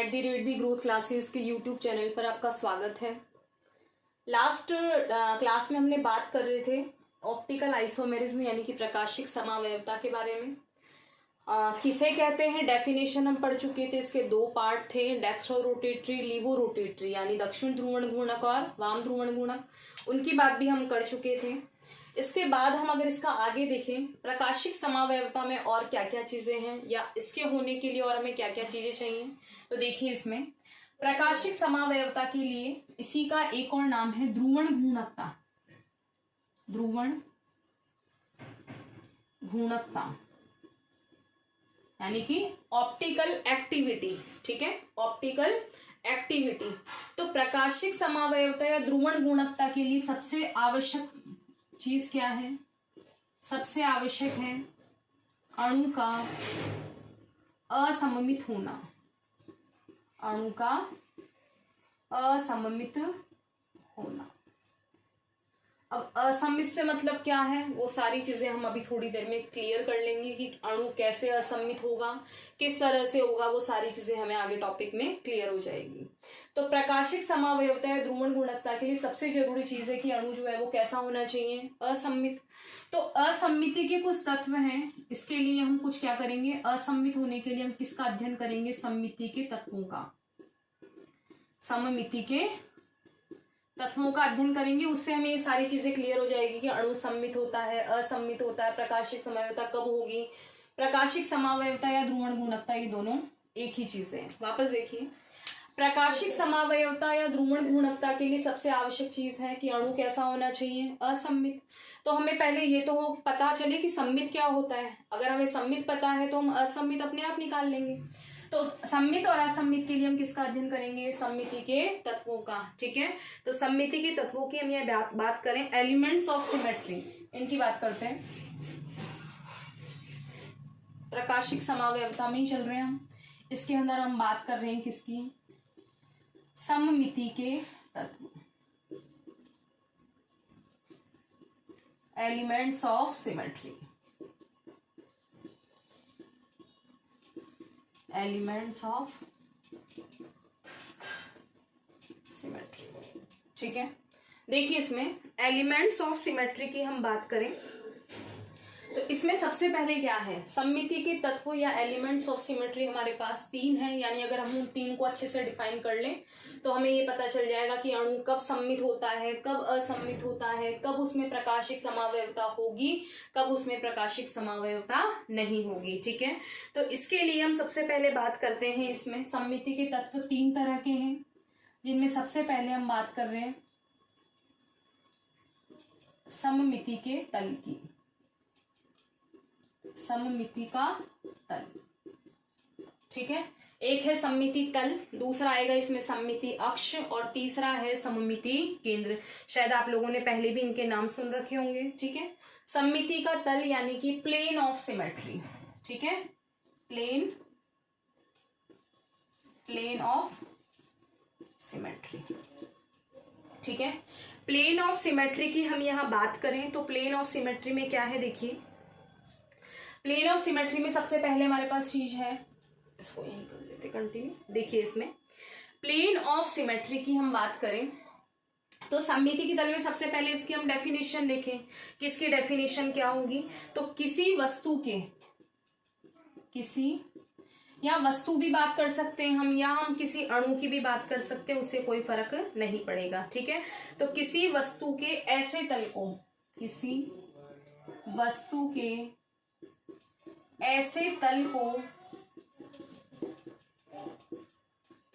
@growth classes के YouTube channel पर आपका स्वागत है। लास्ट क्लास में हमने बात कर रहे थे ऑप्टिकल आइसोमेरिज्म यानी कि प्रकाशिक समावयवता के बारे में। किसे कहते हैं डेफिनेशन हम पढ़ चुके थे। इसके दो पार्ट थे, डेक्स्ट्रो रोटेटरी, लीवो रोटेटरी यानी दक्षिण ध्रुवण घूर्णक और वाम ध्रुवण घूर्णक, उनकी बात भी हम कर चुके थे। इसके बाद हम अगर इसका आगे देखें, प्रकाशिक समावयवता में और क्या क्या चीजें हैं या इसके होने के लिए और हमें क्या क्या चीजें चाहिए, तो देखिए इसमें प्रकाशिक समावयवता के लिए इसी का एक और नाम है ध्रुवण घूर्णकता। ध्रुवण घूर्णकता यानी कि ऑप्टिकल एक्टिविटी। ठीक है, ऑप्टिकल एक्टिविटी। तो प्रकाशिक समावयवता या ध्रुवण घूर्णकता के लिए सबसे आवश्यक चीज क्या है? सबसे आवश्यक है अणु का असममित होना। अणु का असममित होना। अब असममित से मतलब क्या है, वो सारी चीजें हम अभी थोड़ी देर में क्लियर कर लेंगे कि अणु कैसे असममित होगा, किस तरह से होगा, वो सारी चीजें हमें आगे टॉपिक में क्लियर हो जाएगी। तो प्रकाशिक समावयवता या ध्रुवण घूर्णकता के लिए सबसे जरूरी चीज है कि अणु जो है वो कैसा होना चाहिए, असममित। तो असममिति के कुछ तत्व हैं, इसके लिए हम कुछ क्या करेंगे, असममित होने के लिए हम किसका अध्ययन करेंगे, सममिति के तत्वों का। सममिति के तत्वों का अध्ययन करेंगे, उससे हमें ये सारी चीजें क्लियर हो जाएगी कि अणु सममित होता है, असममित होता है, प्रकाशिक समावयवता कब होगी। प्रकाशिक समावयवता या ध्रुवण घूर्णकता ये दोनों एक ही चीज है। वापस देखिए, प्रकाशिक समावयवता या ध्रुवण घूर्णकता के लिए सबसे आवश्यक चीज है कि अणु कैसा होना चाहिए, असममित। तो हमें पहले ये तो पता चले कि सममित क्या होता है। अगर हमें सममित पता है तो हम असममित अपने आप निकाल लेंगे। तो सममित और असममित के लिए हम किसका अध्ययन करेंगे, सममिति के तत्वों का। ठीक है, तो सममिति के तत्वों की हम ये बात करें, एलिमेंट्स ऑफ सिमेट्री, इनकी बात करते हैं। प्रकाशिक समावयवता में ही चल रहे हैं हम, इसके अंदर हम बात कर रहे हैं किसकी, सममिति के तत्व, elements of symmetry. Elements of symmetry. ठीक है, देखिए इसमें एलिमेंट्स ऑफ सिमेट्री की हम बात करें तो इसमें सबसे पहले क्या है, सममिति के तत्व या एलिमेंट्स ऑफ सिमेट्री हमारे पास तीन हैं। यानी अगर हम उन तीन को अच्छे से डिफाइन कर लें तो हमें ये पता चल जाएगा कि अणु कब सम्मित होता है, कब असम्मित होता है, कब उसमें प्रकाशिक समावयवता होगी, कब उसमें प्रकाशिक समावयवता नहीं होगी। ठीक है, तो इसके लिए हम सबसे पहले बात करते हैं, इसमें सममिति के तत्व तीन तरह के हैं, जिनमें सबसे पहले हम बात कर रहे हैं सममिति के तल की। सममिति का तल, ठीक है, एक है सममिति तल, दूसरा आएगा इसमें सममिति अक्ष और तीसरा है सममिति केंद्र। शायद आप लोगों ने पहले भी इनके नाम सुन रखे होंगे। ठीक है, सममिति का तल यानी कि प्लेन ऑफ सिमेट्री। ठीक है, प्लेन ऑफ सिमेट्री। ठीक है, प्लेन ऑफ सिमेट्री की हम यहां बात करें तो प्लेन ऑफ सिमेट्री में क्या है, देखिए प्लेन ऑफ सिमेट्री में सबसे पहले हमारे पास चीज है, इसको यहीं कर लेते कंटिन्यू। देखिए इसमें प्लेन ऑफ सिमेट्री की हम बात करें तो सममिति के तल में सबसे पहले इसकी हम डेफिनेशन देखें कि इसकी डेफिनेशन क्या होगी। तो किसी वस्तु के, किसी या वस्तु भी बात कर सकते हैं हम, या हम किसी अणु की भी बात कर सकते हैं, उससे कोई फर्क नहीं पड़ेगा। ठीक है, तो किसी वस्तु के ऐसे तल को, किसी वस्तु के ऐसे तल को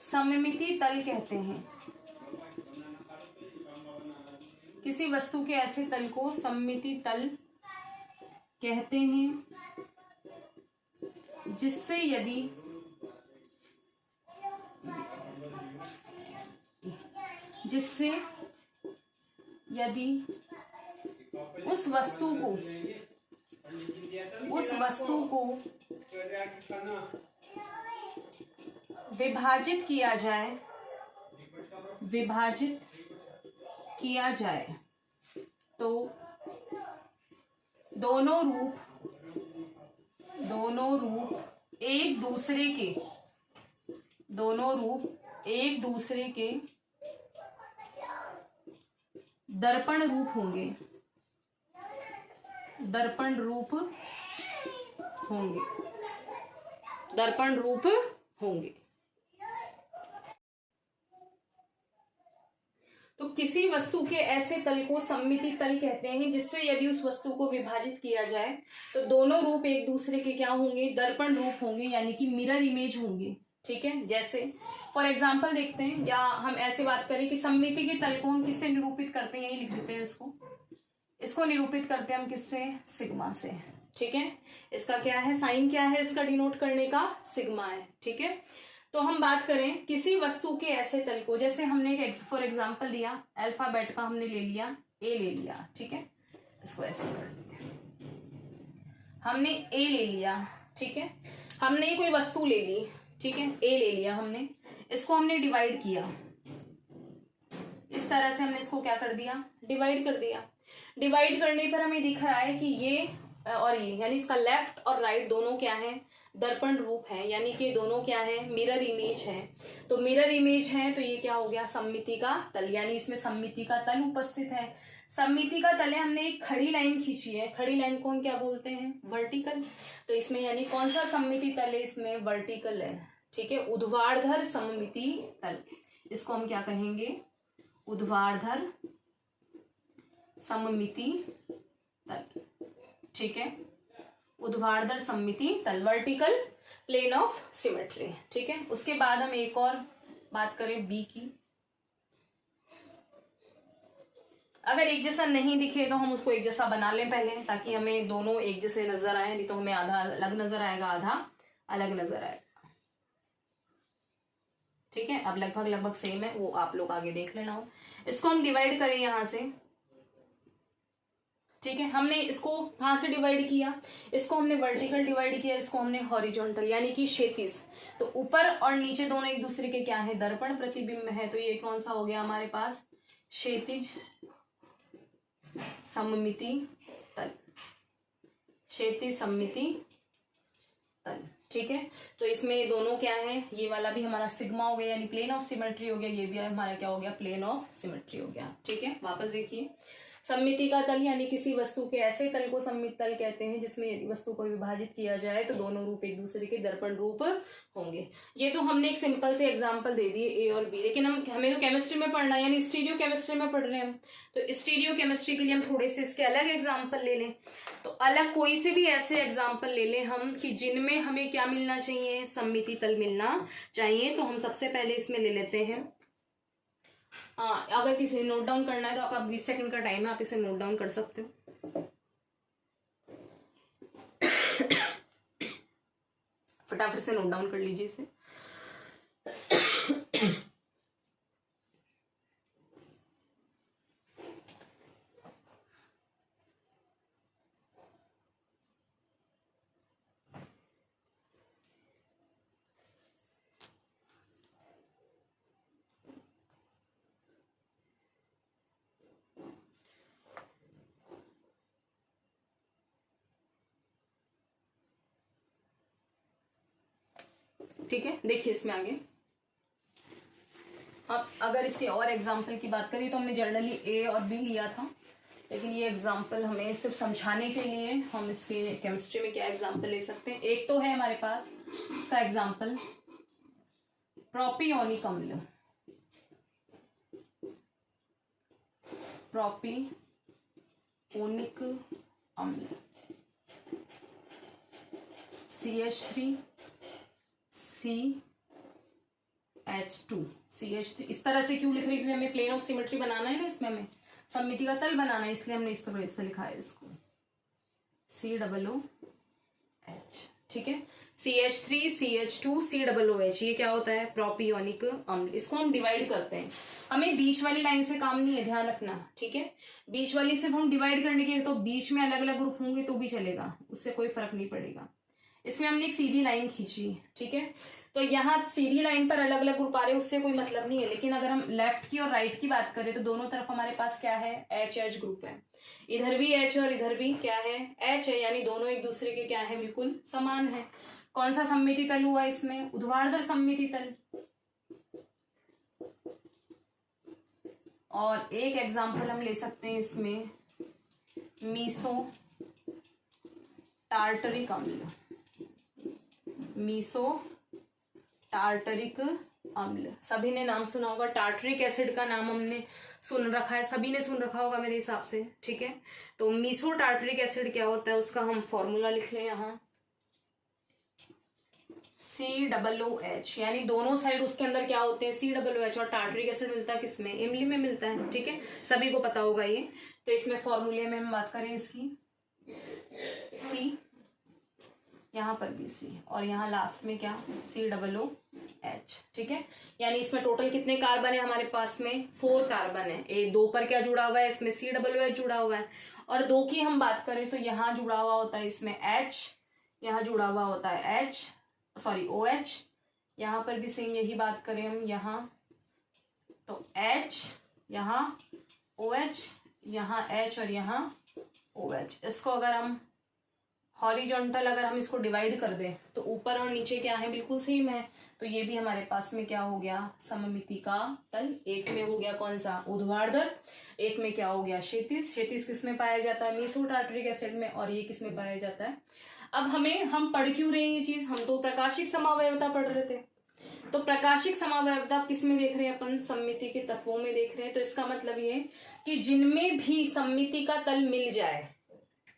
सममिति तल कहते हैं। किसी वस्तु के ऐसे तल को सममिति तल कहते हैं, जिससे यदि उस वस्तु को विभाजित किया जाए तो दोनों रूप एक दूसरे के दोनों रूप एक दूसरे के दर्पण रूप होंगे, दर्पण रूप होंगे, दर्पण रूप होंगे। तो किसी वस्तु के ऐसे तल को सममिति तल कहते हैं जिससे यदि उस वस्तु को विभाजित किया जाए तो दोनों रूप एक दूसरे के क्या होंगे, दर्पण रूप होंगे, यानी कि मिरर इमेज होंगे। ठीक है, जैसे फॉर एग्जाम्पल देखते हैं, या हम ऐसे बात करें कि सममिति के तल को हम किससे निरूपित करते हैं, यही लिख देते हैं इसको निरूपित करते हैं हम किससे, सिग्मा से। ठीक है, इसका क्या है, साइन क्या है इसका डिनोट करने का, सिग्मा है। ठीक है, तो हम बात करें किसी वस्तु के ऐसे तल को, जैसे हमने एक फॉर एग्जाम्पल दिया, अल्फाबेट का हमने ले लिया, ए ले लिया। ठीक है, इसको ऐसे कर देते हैं, हमने ए ले लिया। ठीक है, हमने कोई वस्तु ले ली, ठीक है, ए ले लिया हमने, इसको हमने डिवाइड किया, इस तरह से हमने इसको क्या कर दिया, डिवाइड कर दिया। डिवाइड करने पर हमें दिख रहा है कि ये और ये, यानी इसका लेफ्ट और राइट दोनों क्या है, दर्पण रूप है, यानी कि दोनों क्या है, मिरर इमेज है। तो मिरर इमेज है तो ये क्या हो गया, सममिति का तल, यानी इसमें सममिति का तल उपस्थित है। सममिति का तल है, हमने एक खड़ी लाइन खींची है, खड़ी लाइन को हम क्या बोलते हैं, वर्टिकल। तो इसमें यानी कौन सा सममिति तल है, इसमें वर्टिकल है। ठीक है, ऊर्ध्वाधर सममिति तल, इसको हम क्या कहेंगे, ऊर्ध्वाधर सममिति तल। ठीक है, ऊर्ध्वाधर सममिति तल, वर्टिकल प्लेन ऑफ सिमेट्री। ठीक है, उसके बाद हम एक और बात करें बी की। अगर एक जैसा नहीं दिखे तो हम उसको एक जैसा बना लें पहले, ताकि हमें दोनों एक जैसे नजर आए, नहीं तो हमें आधा अलग नजर आएगा, आधा अलग नजर आएगा। ठीक है, अब लगभग सेम है, वो आप लोग आगे देख लेना हो। इसको हम डिवाइड करें यहां से। ठीक है, हमने इसको कहां से डिवाइड किया, इसको हमने वर्टिकल डिवाइड किया, इसको हमने हॉरिजॉन्टल यानी कि क्षैतिज। तो ऊपर और नीचे दोनों एक दूसरे के क्या है, दर्पण प्रतिबिंब है। तो ये कौन सा हो गया हमारे पास, क्षैतिज सममिति तल, क्षैतिज सममिति तल। ठीक है, तो इसमें ये दोनों क्या है, ये वाला भी हमारा सिग्मा हो गया, यानी प्लेन ऑफ सिमेट्री हो गया, ये भी हमारा क्या हो गया, प्लेन ऑफ सिमेट्री हो गया। ठीक है, वापस देखिए, सममिति का तल यानी किसी वस्तु के ऐसे तल को सममित तल कहते हैं जिसमें वस्तु को विभाजित किया जाए तो दोनों रूप एक दूसरे के दर्पण रूप होंगे। ये तो हमने एक सिंपल से एग्जांपल दे दिए ए और बी, लेकिन हमें तो केमिस्ट्री में पढ़ना है, यानी स्टीरियो केमिस्ट्री में पढ़ रहे हैं हम। तो स्टीरियो केमिस्ट्री के लिए हम थोड़े से इसके अलग एग्जाम्पल ले लें। तो अलग कोई से भी ऐसे एग्जाम्पल ले लें हम कि जिनमें हमें क्या मिलना चाहिए, सममिति तल मिलना चाहिए। तो हम सबसे पहले इसमें ले लेते हैं, अगर किसी ने नोट डाउन करना है तो आपका 20 सेकंड का टाइम है, आप इसे नोट डाउन कर सकते हो। फटाफट से नोट डाउन कर लीजिए इसे। ठीक है, देखिए इसमें आगे अब अगर इसके और एग्जाम्पल की बात करें तो हमने जनरली ए और बी लिया था, लेकिन ये एग्जाम्पल हमें सिर्फ समझाने के लिए हम इसके केमिस्ट्री में क्या एग्जाम्पल ले सकते हैं। एक तो है हमारे पास इसका एग्जाम्पल प्रोपियोनिक अम्ल, प्रोपियोनिक अम्ल CH3 CH2 CH3। इस तरह से क्यों लिख रहे हैं, क्योंकि हमें प्लेन ऑफ सिमेट्री बनाना है ना, इसमें हमें सममिति का तल बनाना है, इसलिए हमने इस तरह से लिखा है इसको COOH। ठीक है, CH3 CH2 COOH, ये क्या होता है, प्रोपियोनिक अम्ल। इसको हम डिवाइड करते हैं, हमें बीच वाली लाइन से काम नहीं है, ध्यान रखना। ठीक है, बीच वाली सिर्फ हम डिवाइड करने के, तो बीच में अलग अलग ग्रुप होंगे तो भी चलेगा, उससे कोई फर्क नहीं पड़ेगा। इसमें हमने एक सीधी लाइन खींची, ठीक है, तो यहाँ सीधी लाइन पर अलग अलग ग्रुप आ रहे हैं, उससे कोई मतलब नहीं है। लेकिन अगर हम लेफ्ट की और राइट की बात करें तो दोनों तरफ हमारे पास क्या है, HH ग्रुप है, इधर भी H और इधर भी क्या है, H है, यानी दोनों एक दूसरे के क्या है, बिल्कुल समान है। कौन सा सममिति तल हुआ इसमें? ऊर्ध्वाधर सममिति तल। और एक एग्जाम्पल हम ले सकते हैं इसमें, मीसो टार्टरिक अम्ल। मीसो टार्टरिक अम्ल, सभी ने नाम सुना होगा। टार्टरिक एसिड का नाम हमने सुन रखा है, सभी ने सुन रखा होगा मेरे हिसाब से, ठीक है। तो मीसो टार्टरिक एसिड क्या होता है उसका हम फॉर्मूला लिख लें यहाँ, COOH, यानी दोनों साइड उसके अंदर क्या होते हैं, COOH। और टार्टरिक एसिड मिलता है किसमें? इमली में मिलता है, ठीक है, सभी को पता होगा ये। तो इसमें फॉर्मूले में हम बात करें इसकी, C, यहाँ पर भी C, और यहाँ लास्ट में क्या, COOH, ठीक है। यानी इसमें टोटल कितने कार्बन है हमारे पास में? 4 कार्बन है। ए 2 पर क्या जुड़ा हुआ है इसमें? COOH जुड़ा हुआ है। और 2 की हम बात करें तो यहाँ जुड़ा हुआ होता है इसमें H, यहाँ जुड़ा हुआ होता है OH, यहाँ पर भी सेम यही बात करें हम, यहाँ तो H, यहाँ OH, यहाँ H और यहाँ OH। इसको अगर हम हॉरिजॉन्टल अगर हम इसको डिवाइड कर दें तो ऊपर और नीचे क्या है? बिल्कुल सेम है। तो ये भी हमारे पास में क्या हो गया? सममिति का तल। एक में हो गया कौन सा? ऊर्ध्वाधर। एक में क्या हो गया? क्षैतिज। क्षैतिज किस में पाया जाता है? मीसो टार्टरिक एसिड में। और ये किस में पाया जाता है? अब हम पढ़ क्यों रहे हैं ये चीज? हम तो प्रकाशिक समावयवता पढ़ रहे थे। तो प्रकाशिक समावयवता किस में देख रहे हैं अपन? सममिति के तत्वों में देख रहे हैं। तो इसका मतलब ये कि जिनमें भी सममिति का तल मिल जाए,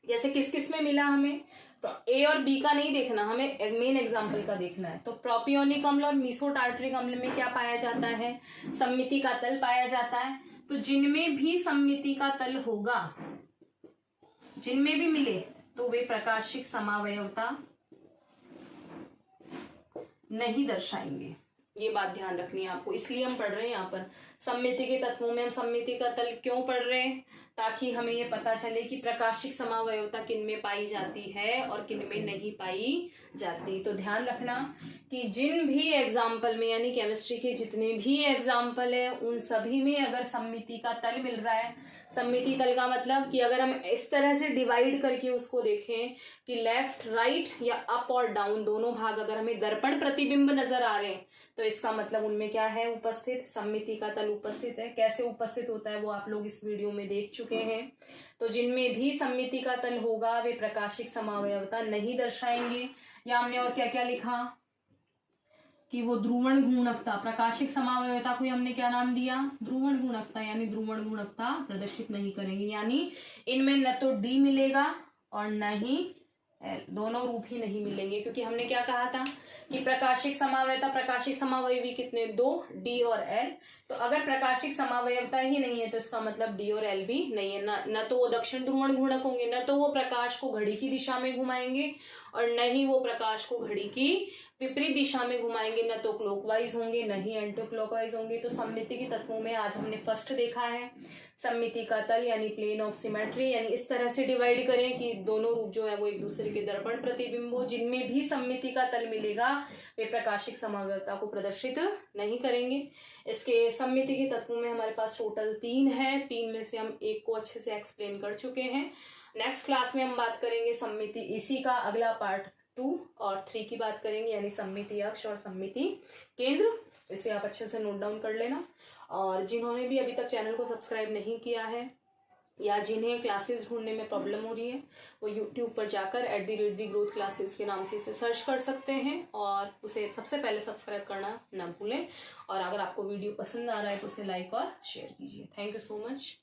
जैसे किस किस में मिला हमें, तो ए और बी का नहीं देखना, हमें मेन एग्जांपल का देखना है। तो प्रोपियोनिक अम्ल और मीसो टार्टरिक अम्ल में क्या पाया जाता है? सममिति का तल पाया जाता है। तो जिनमें भी सममिति का तल होगा, जिनमें भी मिले, तो वे प्रकाशिक समावयवता नहीं दर्शाएंगे। ये बात ध्यान रखनी है आपको। इसलिए हम पढ़ रहे हैं यहाँ पर सममिति के तत्वों में हम सममिति का तल क्यों पढ़ रहे हैं? ताकि हमें ये पता चले कि प्रकाशिक समावयवता किन में पाई जाती है और किन में नहीं पाई जाती। तो ध्यान रखना कि जिन भी एग्जाम्पल में, यानी केमिस्ट्री के जितने भी एग्जाम्पल है, उन सभी में अगर सममिति का तल मिल रहा है, सममिति तल का मतलब कि अगर हम इस तरह से डिवाइड करके उसको देखें कि लेफ्ट राइट या अप और डाउन दोनों भाग अगर हमें दर्पण प्रतिबिंब नजर आ रहे हैं, तो इसका मतलब उनमें क्या है? उपस्थित सममिति का तल उपस्थित है। कैसे उपस्थित होता है वो आप लोग इस वीडियो में देख चुके हैं। तो जिनमें भी सममिति का तल होगा वे प्रकाशिक समावयवता नहीं दर्शाएंगे। या हमने और क्या क्या लिखा कि वो ध्रुवण गुणकता, प्रकाशिक समावयवता को हमने क्या नाम दिया? ध्रुवण गुणकता, यानी ध्रुवण गुणकता प्रदर्शित नहीं करेंगे। यानी इनमें न तो डी मिलेगा और न ही एल, दोनों रूप ही नहीं मिलेंगे। क्योंकि हमने क्या कहा था कि प्रकाशिक समावयवता, प्रकाशिक समावयवी कितने? 2, डी और एल। तो अगर प्रकाशिक समावयवता ही नहीं है तो इसका मतलब डी और एल भी नहीं है। न तो वो दक्षिण ध्रुवण गुणक होंगे, न तो वो प्रकाश को घड़ी की दिशा में घुमाएंगे, और न ही वो प्रकाश को घड़ी की विपरीत दिशा में घुमाएंगे। न तो क्लॉकवाइज होंगे, न ही एंटी क्लॉकवाइज होंगे। तो सममिति के तत्वों में आज हमने फर्स्ट देखा है सममिति का तल, यानी प्लेन ऑफ सिमेट्री। यानी इस तरह से डिवाइड करें कि दोनों रूप जो है वो एक दूसरे के दर्पण प्रतिबिंब हो। जिनमें भी सममिति का तल मिलेगा वे प्रकाशिक समावयवता को प्रदर्शित नहीं करेंगे। इसके सममिति के तत्वों में हमारे पास टोटल 3 है। 3 में से हम एक को अच्छे से एक्सप्लेन कर चुके हैं। नेक्स्ट क्लास में हम बात करेंगे सममिति इसी का अगला पार्ट 2 और 3 की बात करेंगे, यानी सममिति अक्ष और सममिति केंद्र। इसे आप अच्छे से नोट डाउन कर लेना। और जिन्होंने भी अभी तक चैनल को सब्सक्राइब नहीं किया है या जिन्हें क्लासेस ढूंढने में प्रॉब्लम हो रही है, वो यूट्यूब पर जाकर @growth क्लासेस के नाम से इसे सर्च कर सकते हैं और उसे सबसे पहले सब्सक्राइब करना ना भूलें। और अगर आपको वीडियो पसंद आ रहा है तो उसे लाइक और शेयर कीजिए। Thank you so much.